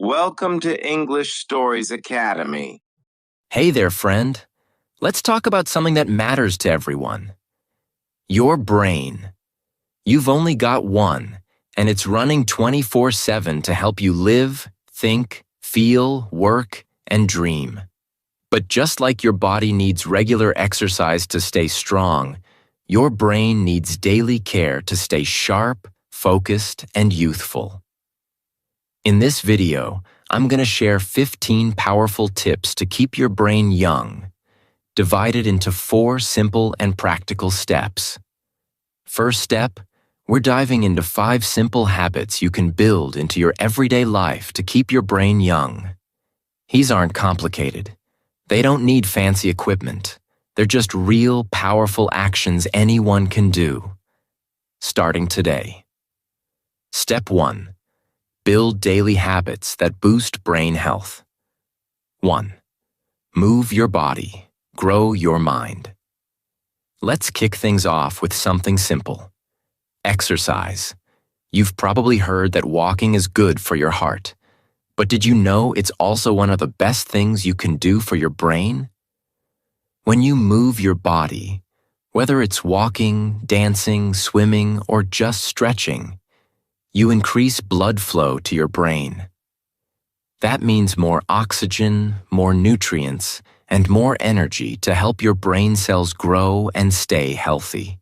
Welcome to English Stories Academy. Hey there, friend. Let's talk about something that matters to everyone. Your brain. You've only got one, and it's running 24/7 to help you live, think, feel, work, and dream. But just like your body needs regular exercise to stay strong, your brain needs daily care to stay sharp, focused, and youthful. In this video, I'm going to share 15 powerful tips to keep your brain young, divided into 4 simple and practical steps. First step, we're diving into 5 simple habits you can build into your everyday life to keep your brain young. These aren't complicated. They don't need fancy equipment. They're just real, powerful actions anyone can do. Starting today. Step 1. Build daily habits that boost brain health. 1. Move your body. Grow your mind. Let's kick things off with something simple. Exercise. You've probably heard that walking is good for your heart. But did you know it's also one of the best things you can do for your brain? When you move your body, whether it's walking, dancing, swimming, or just stretching, you increase blood flow to your brain. That means more oxygen, more nutrients, and more energy to help your brain cells grow and stay healthy.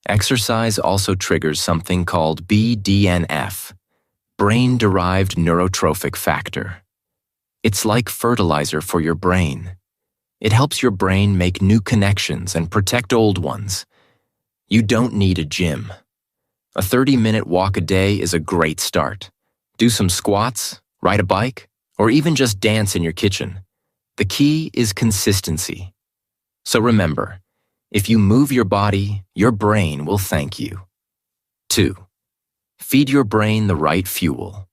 Exercise also triggers something called BDNF, brain-derived neurotrophic factor. It's like fertilizer for your brain. It helps your brain make new connections and protect old ones. You don't need a gym. A 30-minute walk a day is a great start. Do some squats, ride a bike, or even just dance in your kitchen. The key is consistency. So remember, if you move your body, your brain will thank you. 2. Feed your brain the right fuel.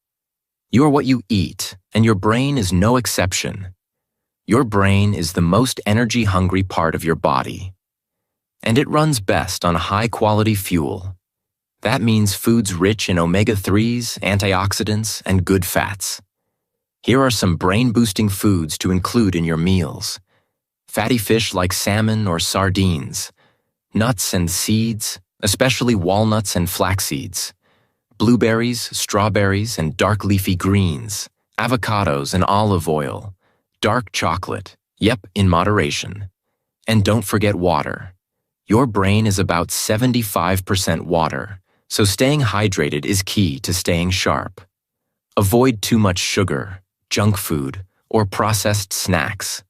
You are what you eat, and your brain is no exception. Your brain is the most energy-hungry part of your body, and it runs best on high-quality fuel. That means foods rich in omega-3s, antioxidants, and good fats. Here are some brain-boosting foods to include in your meals. Fatty fish like salmon or sardines, nuts and seeds, especially walnuts and flax seeds, blueberries, strawberries, and dark leafy greens, avocados and olive oil, dark chocolate, in moderation. And don't forget water. Your brain is about 75% water, so staying hydrated is key to staying sharp. Avoid too much sugar, junk food, or processed snacks.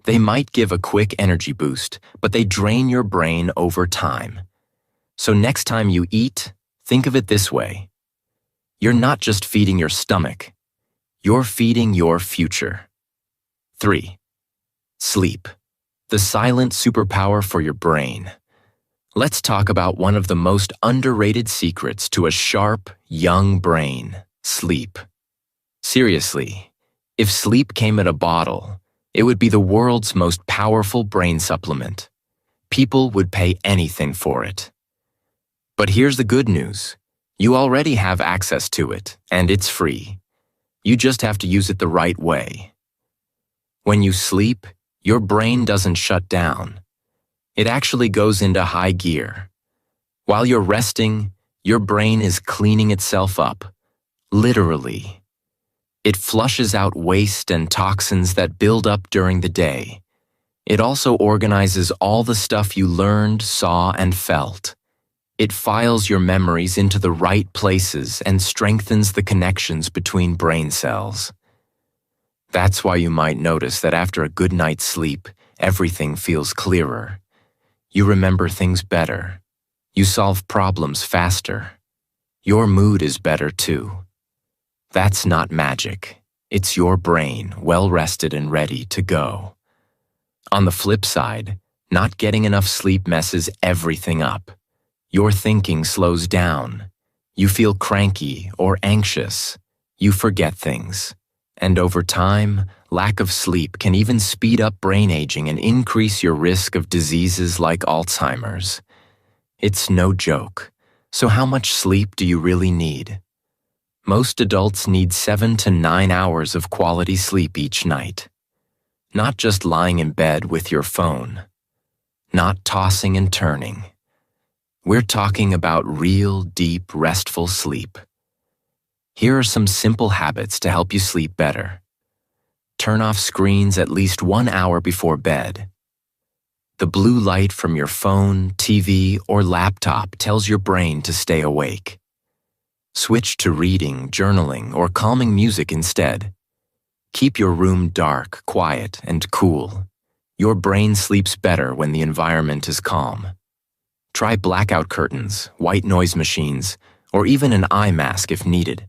They might give a quick energy boost, but they drain your brain over time. So next time you eat, think of it this way. You're not just feeding your stomach. You're feeding your future. 3. Sleep. The silent superpower for your brain. Let's talk about one of the most underrated secrets to a sharp, young brain: sleep. Seriously, if sleep came in a bottle, it would be the world's most powerful brain supplement. People would pay anything for it. But here's the good news. You already have access to it, and it's free. You just have to use it the right way. When you sleep, your brain doesn't shut down. It actually goes into high gear. While you're resting, your brain is cleaning itself up, literally. It flushes out waste and toxins that build up during the day. It also organizes all the stuff you learned, saw, and felt. It files your memories into the right places and strengthens the connections between brain cells. That's why you might notice that after a good night's sleep, everything feels clearer. You remember things better. You solve problems faster. Your mood is better too. That's not magic. It's your brain, well rested and ready to go. On the flip side, not getting enough sleep messes everything up. Your thinking slows down. You feel cranky or anxious. You forget things. And over time, lack of sleep can even speed up brain aging and increase your risk of diseases like Alzheimer's. It's no joke. So how much sleep do you really need? Most adults need 7 to 9 hours of quality sleep each night. Not just lying in bed with your phone. Not tossing and turning. We're talking about real, deep, restful sleep. Here are some simple habits to help you sleep better. Turn off screens at least 1 hour before bed. The blue light from your phone, TV, or laptop tells your brain to stay awake. Switch to reading, journaling, or calming music instead. Keep your room dark, quiet, and cool. Your brain sleeps better when the environment is calm. Try blackout curtains, white noise machines, or even an eye mask if needed.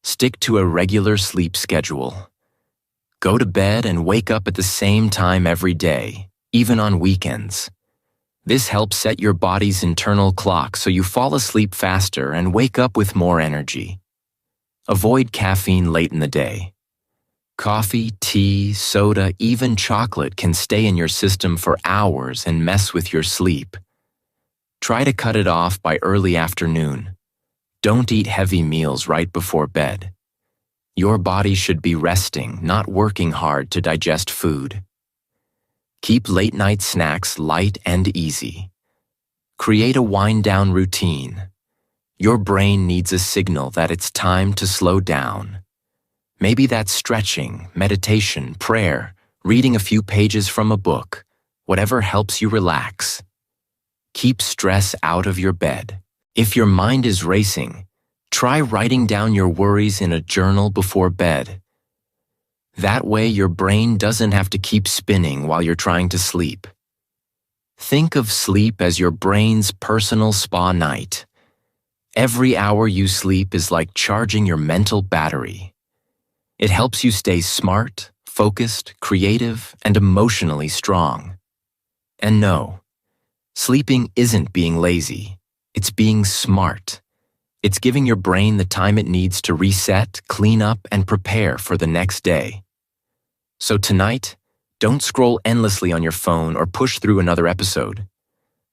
Stick to a regular sleep schedule. Go to bed and wake up at the same time every day, even on weekends. This helps set your body's internal clock so you fall asleep faster and wake up with more energy. Avoid caffeine late in the day. Coffee, tea, soda, even chocolate can stay in your system for hours and mess with your sleep. Try to cut it off by early afternoon. Don't eat heavy meals right before bed. Your body should be resting, not working hard to digest food. Keep late-night snacks light and easy. Create a wind-down routine. Your brain needs a signal that it's time to slow down. Maybe that's stretching, meditation, prayer, reading a few pages from a book, whatever helps you relax. Keep stress out of your bed. If your mind is racing, try writing down your worries in a journal before bed. That way your brain doesn't have to keep spinning while you're trying to sleep. Think of sleep as your brain's personal spa night. Every hour you sleep is like charging your mental battery. It helps you stay smart, focused, creative, and emotionally strong. And no, sleeping isn't being lazy. It's being smart. It's giving your brain the time it needs to reset, clean up, and prepare for the next day. So tonight, don't scroll endlessly on your phone or push through another episode.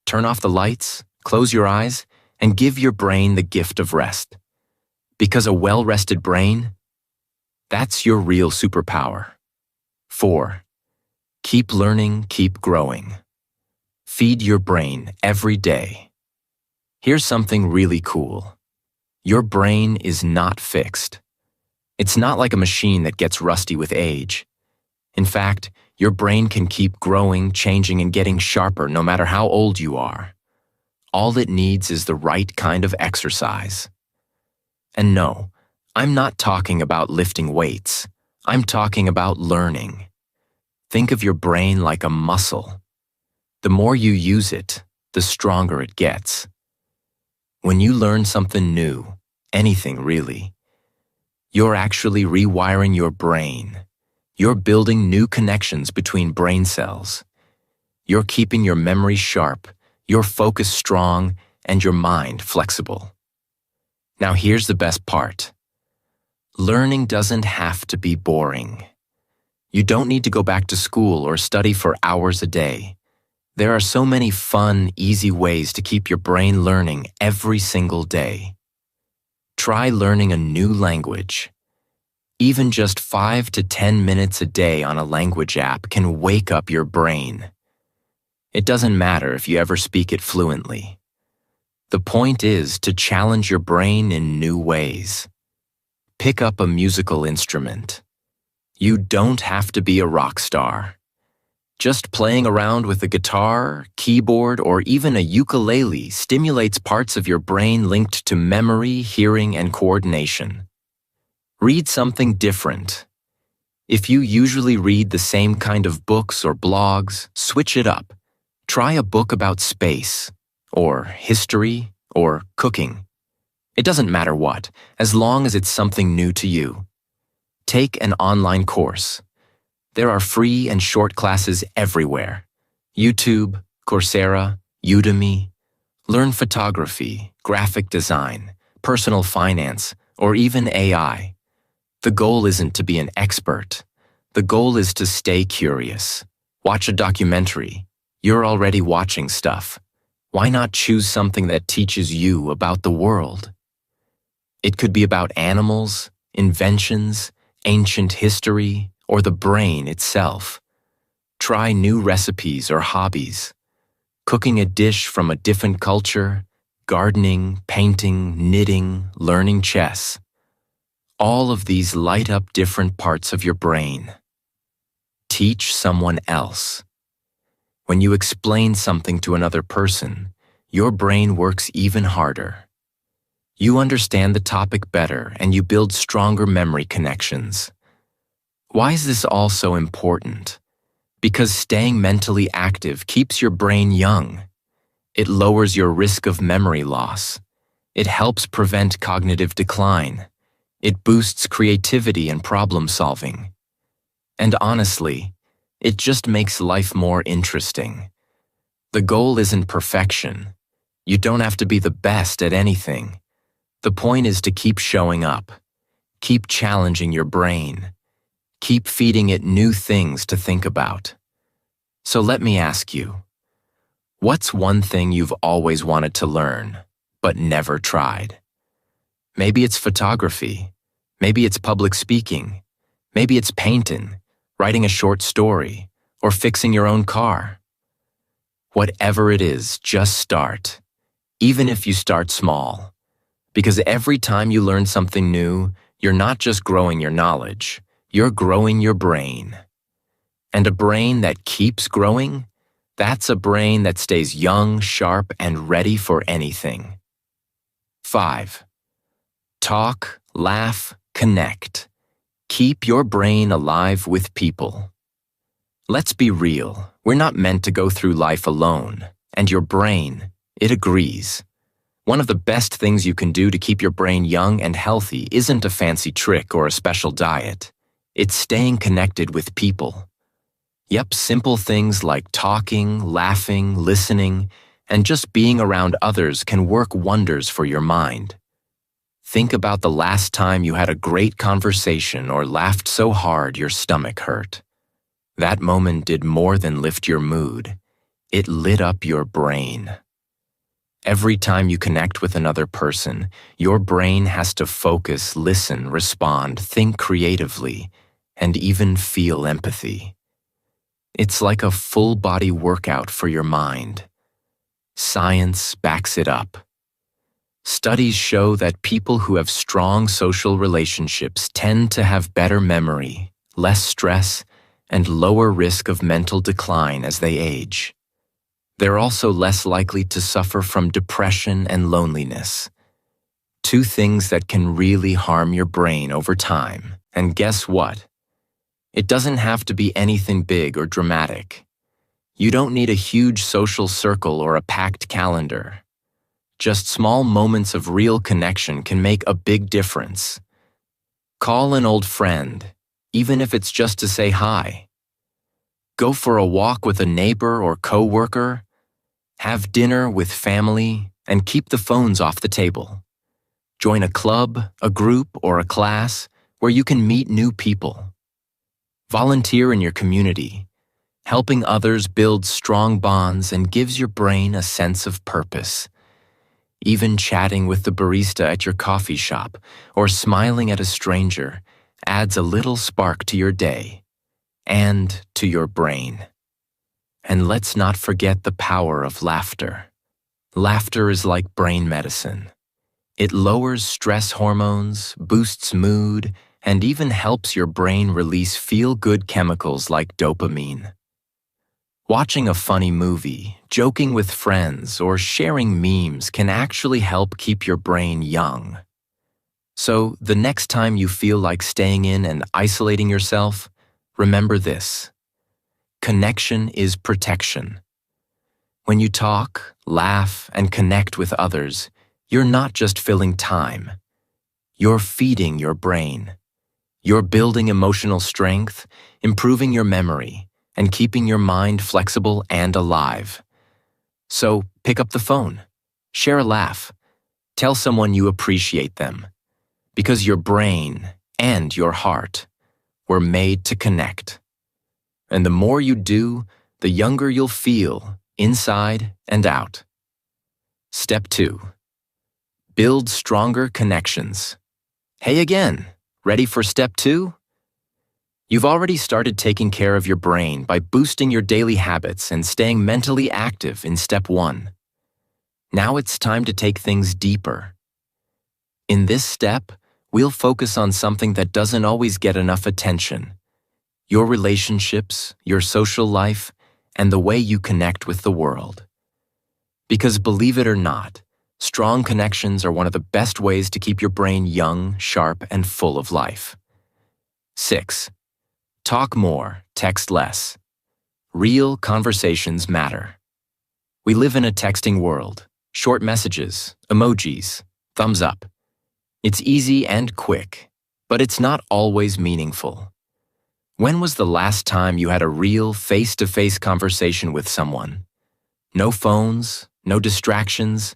Turn off the lights, close your eyes, and give your brain the gift of rest. Because a well-rested brain, that's your real superpower. 4. Keep learning, keep growing. Feed your brain every day. Here's something really cool. Your brain is not fixed. It's not like a machine that gets rusty with age. In fact, your brain can keep growing, changing, and getting sharper no matter how old you are. All it needs is the right kind of exercise. And no, I'm not talking about lifting weights. I'm talking about learning. Think of your brain like a muscle. The more you use it, the stronger it gets. When you learn something new, anything really, you're actually rewiring your brain. You're building new connections between brain cells. You're keeping your memory sharp, your focus strong, and your mind flexible. Now here's the best part. Learning doesn't have to be boring. You don't need to go back to school or study for hours a day. There are so many fun, easy ways to keep your brain learning every single day. Try learning a new language. Even just 5 to 10 minutes a day on a language app can wake up your brain. It doesn't matter if you ever speak it fluently. The point is to challenge your brain in new ways. Pick up a musical instrument. You don't have to be a rock star. Just playing around with a guitar, keyboard, or even a ukulele stimulates parts of your brain linked to memory, hearing, and coordination. Read something different. If you usually read the same kind of books or blogs, switch it up. Try a book about space, or history, or cooking. It doesn't matter what, as long as it's something new to you. Take an online course. There are free and short classes everywhere. YouTube, Coursera, Udemy. Learn photography, graphic design, personal finance, or even AI. The goal isn't to be an expert. The goal is to stay curious. Watch a documentary. You're already watching stuff. Why not choose something that teaches you about the world? It could be about animals, inventions, ancient history, or the brain itself. Try new recipes or hobbies. Cooking a dish from a different culture, gardening, painting, knitting, learning chess. All of these light up different parts of your brain. Teach someone else. When you explain something to another person, your brain works even harder. You understand the topic better and you build stronger memory connections. Why is this all so important? Because staying mentally active keeps your brain young. It lowers your risk of memory loss. It helps prevent cognitive decline. It boosts creativity and problem solving. And honestly, it just makes life more interesting. The goal isn't perfection. You don't have to be the best at anything. The point is to keep showing up. Keep challenging your brain. Keep feeding it new things to think about. So let me ask you, what's one thing you've always wanted to learn, but never tried? Maybe it's photography. Maybe it's public speaking. Maybe it's painting, writing a short story, or fixing your own car. Whatever it is, just start, even if you start small. Because every time you learn something new, you're not just growing your knowledge, you're growing your brain. And a brain that keeps growing, that's a brain that stays young, sharp, and ready for anything. 5. Talk, laugh, connect. Keep your brain alive with people. Let's be real, we're not meant to go through life alone, and your brain, it agrees. One of the best things you can do to keep your brain young and healthy isn't a fancy trick or a special diet. It's staying connected with people. Yep, simple things like talking, laughing, listening, and just being around others can work wonders for your mind. Think about the last time you had a great conversation or laughed so hard your stomach hurt. That moment did more than lift your mood. It lit up your brain. Every time you connect with another person, your brain has to focus, listen, respond, think creatively, and even feel empathy. It's like a full-body workout for your mind. Science backs it up. Studies show that people who have strong social relationships tend to have better memory, less stress, and lower risk of mental decline as they age. They're also less likely to suffer from depression and loneliness. Two things that can really harm your brain over time. And guess what? It doesn't have to be anything big or dramatic. You don't need a huge social circle or a packed calendar. Just small moments of real connection can make a big difference. Call an old friend, even if it's just to say hi. Go for a walk with a neighbor or coworker. Have dinner with family, and keep the phones off the table. Join a club, a group, or a class where you can meet new people. Volunteer in your community. Helping others builds strong bonds and gives your brain a sense of purpose. Even chatting with the barista at your coffee shop or smiling at a stranger adds a little spark to your day and to your brain. And let's not forget the power of laughter. Laughter is like brain medicine. It lowers stress hormones, boosts mood, and even helps your brain release feel-good chemicals like dopamine. Watching a funny movie, joking with friends, or sharing memes can actually help keep your brain young. So, the next time you feel like staying in and isolating yourself, remember this. Connection is protection. When you talk, laugh, and connect with others, you're not just filling time. You're feeding your brain. You're building emotional strength, improving your memory, and keeping your mind flexible and alive. So, pick up the phone. Share a laugh. Tell someone you appreciate them. Because your brain and your heart were made to connect. And the more you do, the younger you'll feel, inside and out. Step 2. Build stronger connections. Hey again, ready for step 2? You've already started taking care of your brain by boosting your daily habits and staying mentally active in step 1. Now it's time to take things deeper. In this step, we'll focus on something that doesn't always get enough attention: your relationships, your social life, and the way you connect with the world. Because believe it or not, strong connections are one of the best ways to keep your brain young, sharp, and full of life. 6. Talk more, text less. Real conversations matter. We live in a texting world. Short messages, emojis, thumbs up. It's easy and quick, but it's not always meaningful. When was the last time you had a real face-to-face conversation with someone? No phones, no distractions,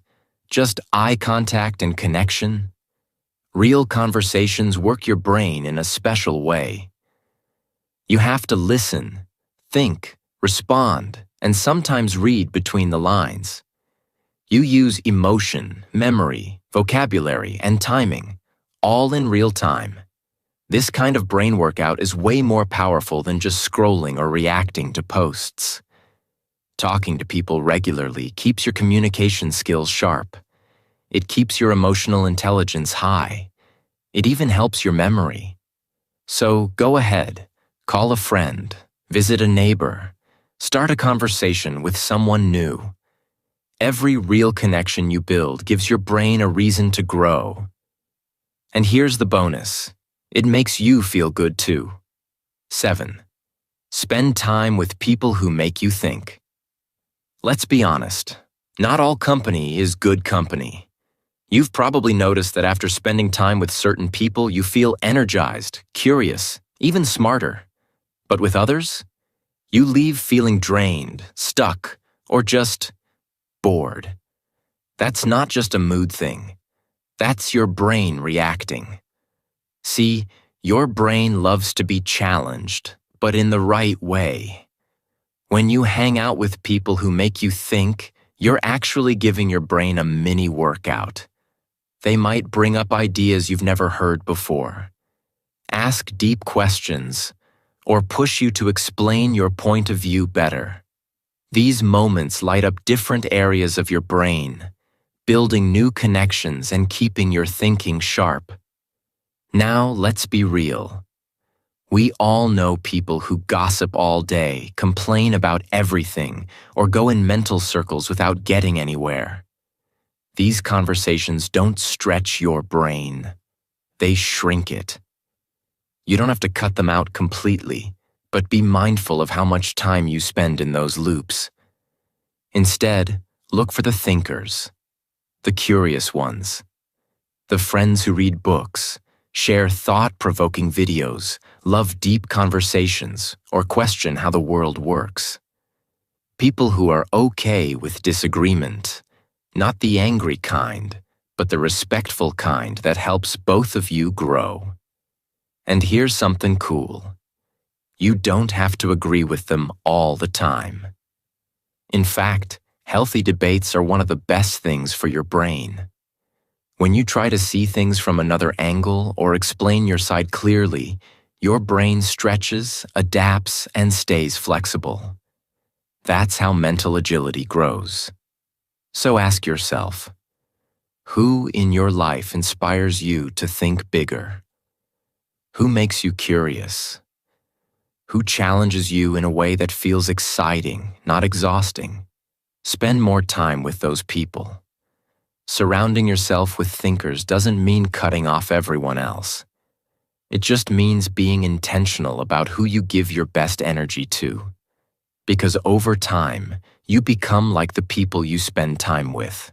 just eye contact and connection. Real conversations work your brain in a special way. You have to listen, think, respond, and sometimes read between the lines. You use emotion, memory, vocabulary, and timing, all in real time. This kind of brain workout is way more powerful than just scrolling or reacting to posts. Talking to people regularly keeps your communication skills sharp. It keeps your emotional intelligence high. It even helps your memory. So go ahead, call a friend, visit a neighbor, start a conversation with someone new. Every real connection you build gives your brain a reason to grow. And here's the bonus: it makes you feel good too. 7. Spend time with people who make you think. Let's be honest, not all company is good company. You've probably noticed that after spending time with certain people, you feel energized, curious, even smarter. But with others, you leave feeling drained, stuck, or just bored. That's not just a mood thing. That's your brain reacting. See, your brain loves to be challenged, but in the right way. When you hang out with people who make you think, you're actually giving your brain a mini workout. They might bring up ideas you've never heard before, ask deep questions, or push you to explain your point of view better. These moments light up different areas of your brain, building new connections and keeping your thinking sharp. Now, let's be real. We all know people who gossip all day, complain about everything, or go in mental circles without getting anywhere. These conversations don't stretch your brain. They shrink it. You don't have to cut them out completely, but be mindful of how much time you spend in those loops. Instead, look for the thinkers, the curious ones, the friends who read books, share thought-provoking videos, love deep conversations, or question how the world works. People who are okay with disagreement, not the angry kind, but the respectful kind that helps both of you grow. And here's something cool. You don't have to agree with them all the time. In fact, healthy debates are one of the best things for your brain. When you try to see things from another angle or explain your side clearly, your brain stretches, adapts, and stays flexible. That's how mental agility grows. So ask yourself, who in your life inspires you to think bigger? Who makes you curious? Who challenges you in a way that feels exciting, not exhausting? Spend more time with those people. Surrounding yourself with thinkers doesn't mean cutting off everyone else. It just means being intentional about who you give your best energy to. Because over time, you become like the people you spend time with.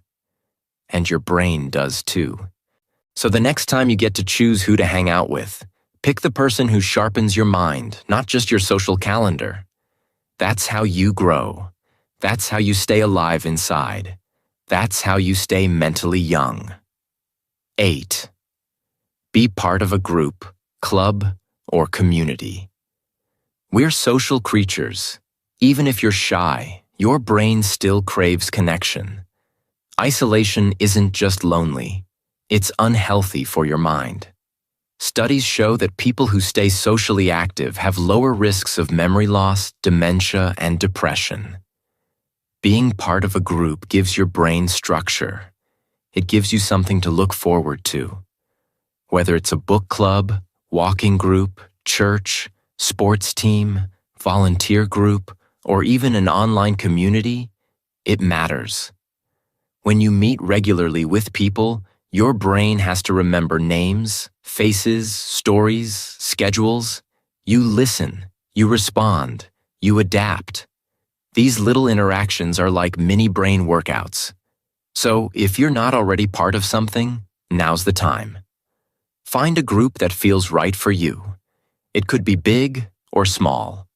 And your brain does too. So the next time you get to choose who to hang out with, pick the person who sharpens your mind, not just your social calendar. That's how you grow. That's how you stay alive inside. That's how you stay mentally young. 8. Be part of a group, club, or community. We're social creatures. Even if you're shy, your brain still craves connection. Isolation isn't just lonely. It's unhealthy for your mind. Studies show that people who stay socially active have lower risks of memory loss, dementia, and depression. Being part of a group gives your brain structure. It gives you something to look forward to. Whether it's a book club, walking group, church, sports team, volunteer group, or even an online community, it matters. When you meet regularly with people, your brain has to remember names, faces, stories, schedules. You listen, you respond, you adapt. These little interactions are like mini brain workouts. So if you're not already part of something, now's the time. Find a group that feels right for you. It could be big or small,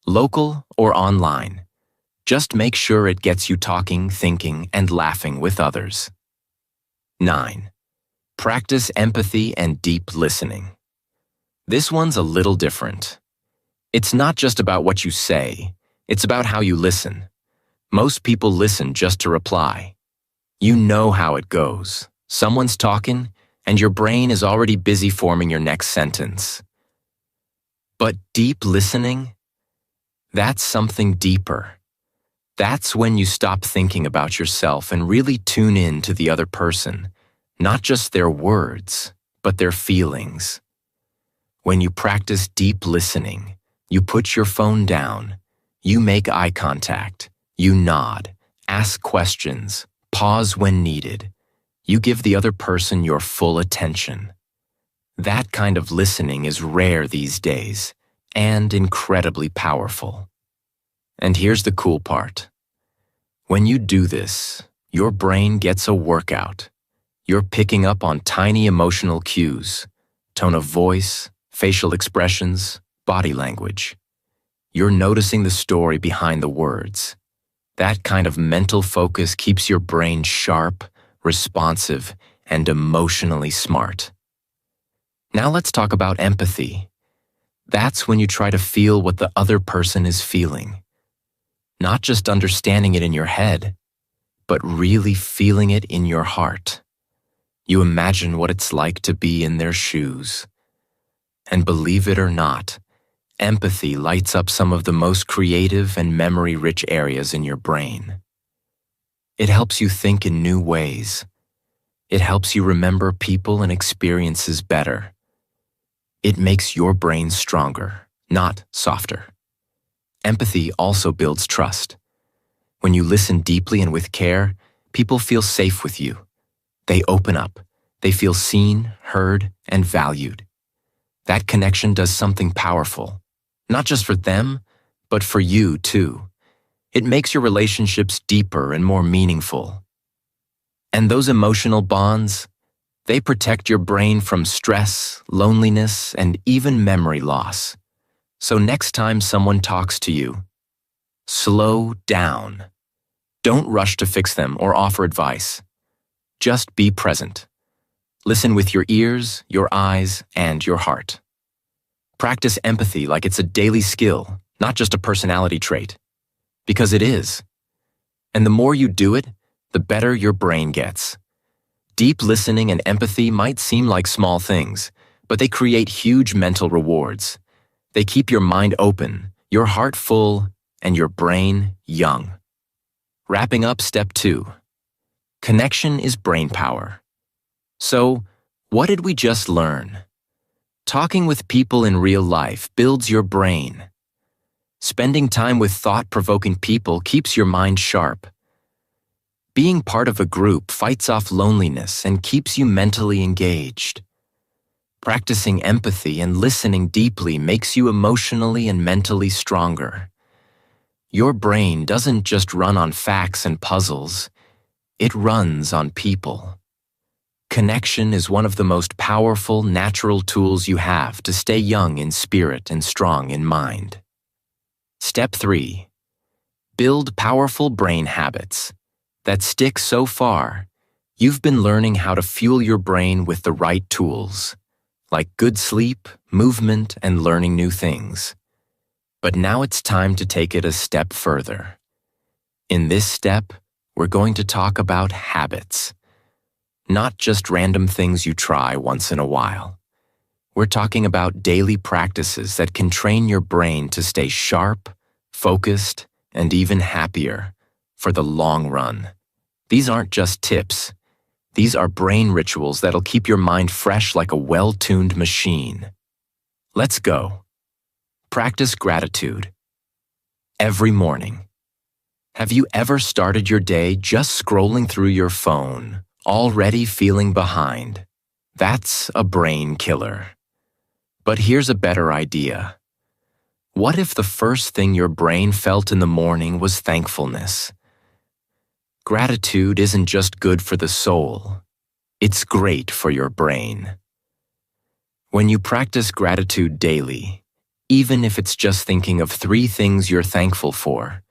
local or online. Just make sure it gets you talking, thinking, and laughing with others. 9. Practice empathy and deep listening. This one's a little different. It's not just about what you say, it's about how you listen. Most people listen just to reply. You know how it goes. Someone's talking, and your brain is already busy forming your next sentence. But deep listening? That's something deeper. That's when you stop thinking about yourself and really tune in to the other person, not just their words, but their feelings. When you practice deep listening, you put your phone down, you make eye contact, you nod, ask questions, pause when needed. You give the other person your full attention. That kind of listening is rare these days and incredibly powerful. And here's the cool part. When you do this, your brain gets a workout. You're picking up on tiny emotional cues, tone of voice, facial expressions, body language. You're noticing the story behind the words. That kind of mental focus keeps your brain sharp, responsive, and emotionally smart. Now let's talk about empathy. That's when you try to feel what the other person is feeling. Not just understanding it in your head, but really feeling it in your heart. You imagine what it's like to be in their shoes. And believe it or not, empathy lights up some of the most creative and memory-rich areas in your brain. It helps you think in new ways. It helps you remember people and experiences better. It makes your brain stronger, not softer. Empathy also builds trust. When you listen deeply and with care, people feel safe with you. They open up. They feel seen, heard, and valued. That connection does something powerful, not just for them, but for you too. It makes your relationships deeper and more meaningful. And those emotional bonds, they protect your brain from stress, loneliness, and even memory loss. So next time someone talks to you, slow down. Don't rush to fix them or offer advice. Just be present. Listen with your ears, your eyes, and your heart. Practice empathy like it's a daily skill, not just a personality trait. Because it is. And the more you do it, the better your brain gets. Deep listening and empathy might seem like small things, but they create huge mental rewards. They keep your mind open, your heart full, and your brain young. Wrapping up step 2. Connection is brain power. So, what did we just learn? Talking with people in real life builds your brain. Spending time with thought-provoking people keeps your mind sharp. Being part of a group fights off loneliness and keeps you mentally engaged. Practicing empathy and listening deeply makes you emotionally and mentally stronger. Your brain doesn't just run on facts and puzzles, it runs on people. Connection is one of the most powerful natural tools you have to stay young in spirit and strong in mind. Step 3. Build powerful brain habits that stick so far. You've been learning how to fuel your brain with the right tools, like good sleep, movement, and learning new things. But now it's time to take it a step further. In this step, we're going to talk about habits. not just random things you try once in a while. We're talking about daily practices that can train your brain to stay sharp, focused, and even happier for the long run. These aren't just tips. These are brain rituals that'll keep your mind fresh like a well-tuned machine. Let's go. Practice gratitude. Every morning. Have you ever started your day just scrolling through your phone, already feeling behind? That's a brain killer. But here's a better idea. What if the first thing your brain felt in the morning was thankfulness? Gratitude isn't just good for the soul. It's great for your brain. When you practice gratitude daily, even if it's just thinking of 3 things you're thankful for,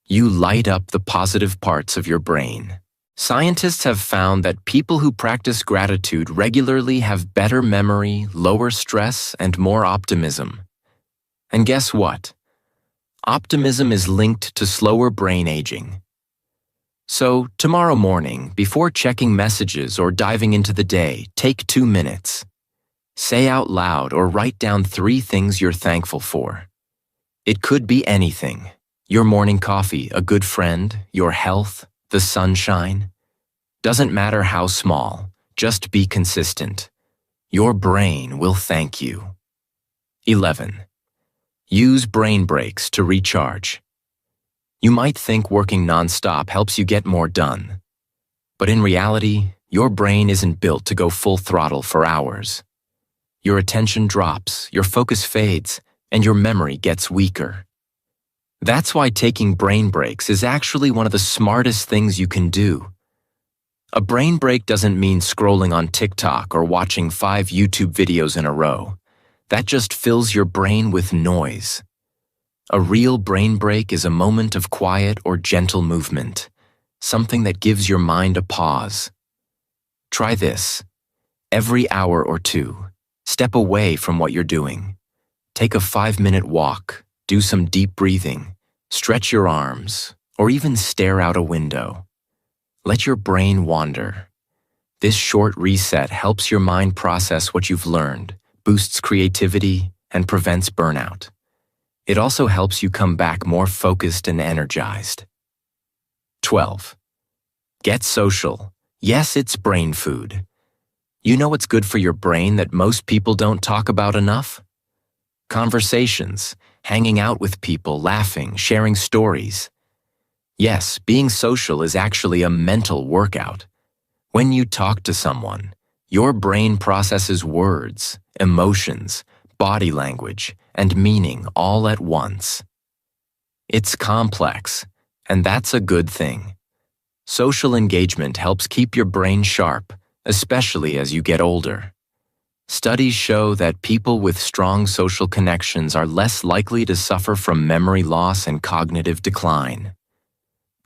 you light up the positive parts of your brain. Scientists have found that people who practice gratitude regularly have better memory, lower stress, and more optimism. And guess what? Optimism is linked to slower brain aging. So, tomorrow morning, before checking messages or diving into the day, take 2 minutes. Say out loud or write down 3 things you're thankful for. It could be anything. Your morning coffee, a good friend, your health, the sunshine. Doesn't matter how small, just be consistent. Your brain will thank you. 11. Use brain breaks to recharge. You might think working nonstop helps you get more done. But in reality, your brain isn't built to go full throttle for hours. Your attention drops, your focus fades, and your memory gets weaker. That's why taking brain breaks is actually one of the smartest things you can do. A brain break doesn't mean scrolling on TikTok or watching 5 YouTube videos in a row. That just fills your brain with noise. A real brain break is a moment of quiet or gentle movement, something that gives your mind a pause. Try this. Every hour or 2, step away from what you're doing. Take a 5-minute walk, do some deep breathing, stretch your arms, or even stare out a window. Let your brain wander. This short reset helps your mind process what you've learned, boosts creativity, and prevents burnout. It also helps you come back more focused and energized. 12. Get social. Yes, it's brain food. You know what's good for your brain that most people don't talk about enough? Conversations, hanging out with people, laughing, sharing stories. Yes, being social is actually a mental workout. When you talk to someone, your brain processes words, emotions, body language, and meaning all at once. It's complex, and that's a good thing. Social engagement helps keep your brain sharp, especially as you get older. Studies show that people with strong social connections are less likely to suffer from memory loss and cognitive decline.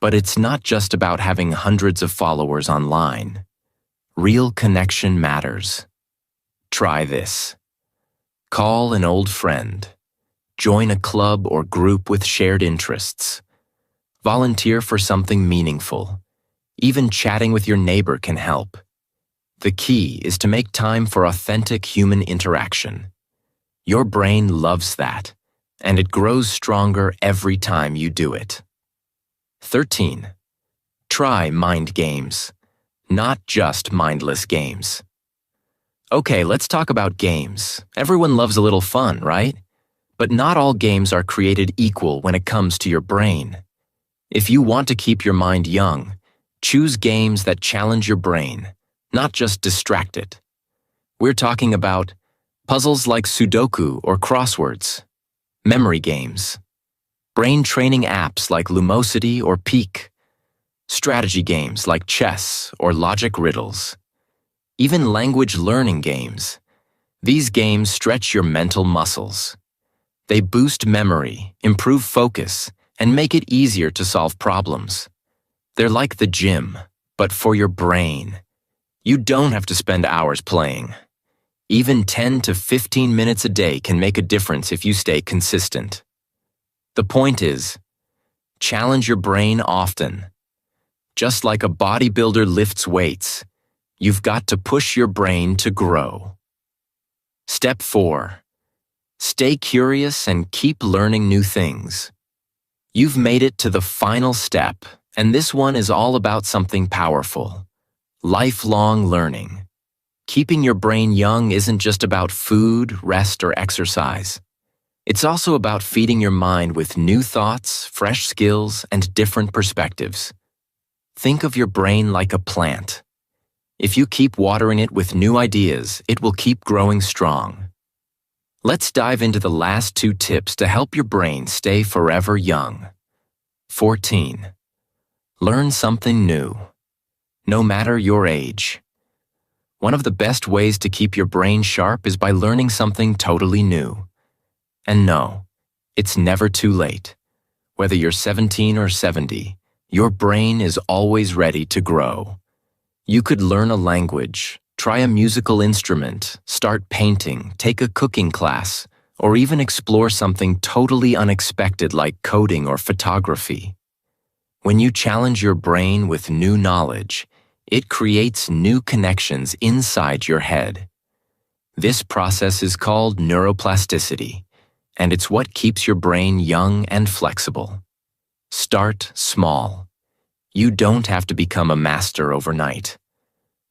But it's not just about having hundreds of followers online. Real connection matters. Try this. Call an old friend. Join a club or group with shared interests. Volunteer for something meaningful. Even chatting with your neighbor can help. The key is to make time for authentic human interaction. Your brain loves that, and it grows stronger every time you do it. 13. Try mind games, not just mindless games. Okay, let's talk about games. Everyone loves a little fun, right? But not all games are created equal when it comes to your brain. If you want to keep your mind young, choose games that challenge your brain, not just distract it. We're talking about puzzles like Sudoku or crosswords, memory games, brain training apps like Lumosity or Peak, strategy games like chess or logic riddles, even language learning games. These games stretch your mental muscles. They boost memory, improve focus, and make it easier to solve problems. They're like the gym, but for your brain. You don't have to spend hours playing. Even 10 to 15 minutes a day can make a difference if you stay consistent. The point is, challenge your brain often. Just like a bodybuilder lifts weights, You've got to push your brain to grow. Step 4. Stay curious and keep learning new things. You've made it to the final step, and this one is all about something powerful: lifelong learning. Keeping your brain young isn't just about food, rest, or exercise. It's also about feeding your mind with new thoughts, fresh skills, and different perspectives. Think of your brain like a plant. If you keep watering it with new ideas, it will keep growing strong. Let's dive into the last 2 tips to help your brain stay forever young. 14. Learn something new. No matter your age. One of the best ways to keep your brain sharp is by learning something totally new. And no, it's never too late. Whether you're 17 or 70, your brain is always ready to grow. You could learn a language, try a musical instrument, start painting, take a cooking class, or even explore something totally unexpected like coding or photography. When you challenge your brain with new knowledge, it creates new connections inside your head. This process is called neuroplasticity, and it's what keeps your brain young and flexible. Start small. You don't have to become a master overnight.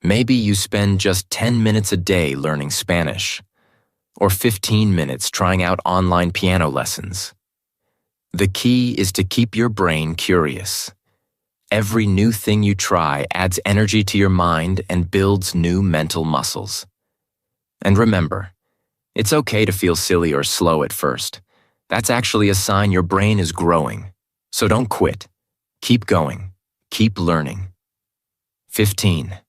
Maybe you spend just 10 minutes a day learning Spanish, or 15 minutes trying out online piano lessons. The key is to keep your brain curious. Every new thing you try adds energy to your mind and builds new mental muscles. And remember, it's okay to feel silly or slow at first. That's actually a sign your brain is growing. So don't quit. Keep going. Keep learning. 15.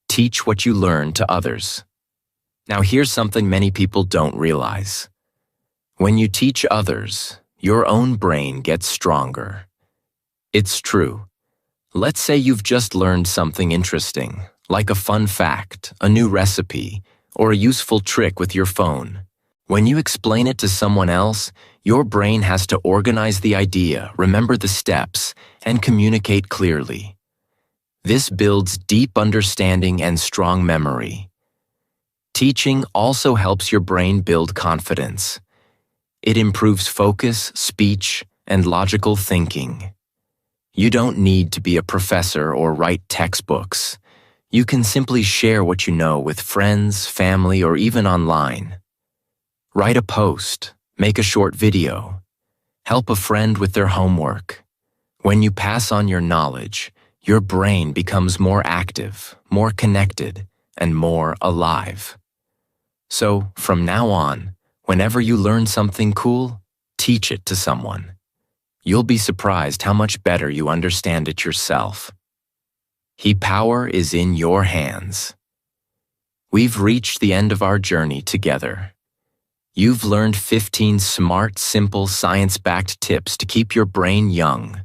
Teach what you learn to others. Now here's something many people don't realize. When you teach others, your own brain gets stronger. It's true. Let's say you've just learned something interesting, like a fun fact, a new recipe, or a useful trick with your phone. When you explain it to someone else, your brain has to organize the idea, remember the steps, and communicate clearly. This builds deep understanding and strong memory. Teaching also helps your brain build confidence. It improves focus, speech, and logical thinking. You don't need to be a professor or write textbooks. You can simply share what you know with friends, family, or even online. Write a post, make a short video, help a friend with their homework. When you pass on your knowledge, your brain becomes more active, more connected, and more alive. So, from now on, whenever you learn something cool, teach it to someone. You'll be surprised how much better you understand it yourself. Power is in your hands. We've reached the end of our journey together. You've learned 15 smart, simple, science-backed tips to keep your brain young.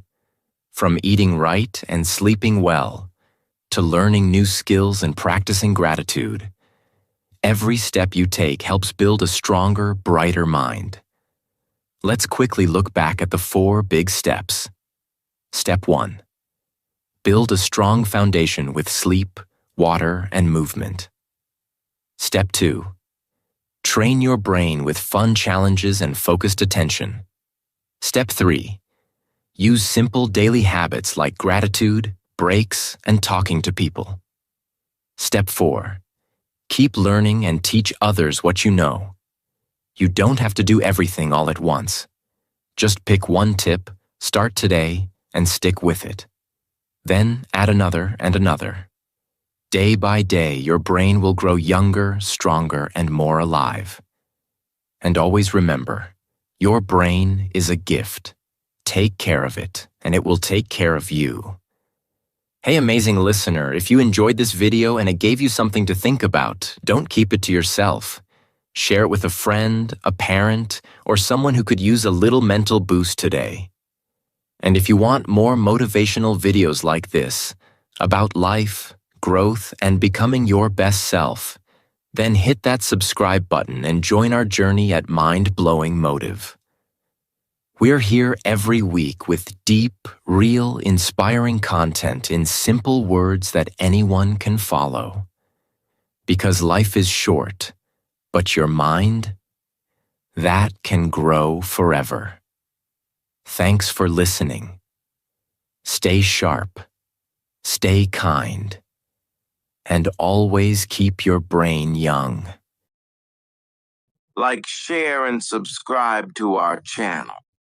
From eating right and sleeping well, to learning new skills and practicing gratitude. Every step you take helps build a stronger, brighter mind. Let's quickly look back at the 4 big steps. Step 1. Build a strong foundation with sleep, water, and movement. Step 2. Train your brain with fun challenges and focused attention. Step 3. Use simple daily habits like gratitude, breaks, and talking to people. Step 4. Keep learning and teach others what you know. You don't have to do everything all at once. Just pick one tip, start today, and stick with it. Then add another and another. Day by day, your brain will grow younger, stronger, and more alive. And always remember, your brain is a gift. Take care of it, and it will take care of you. Hey, amazing listener, if you enjoyed this video and it gave you something to think about, don't keep it to yourself. Share it with a friend, a parent, or someone who could use a little mental boost today. And if you want more motivational videos like this, about life, growth, and becoming your best self, then hit that subscribe button and join our journey at Mind Blowing Motive. We're here every week with deep, real, inspiring content in simple words that anyone can follow. Because life is short, but your mind, that can grow forever. Thanks for listening. Stay sharp, stay kind, and always keep your brain young. Like, share, and subscribe to our channel.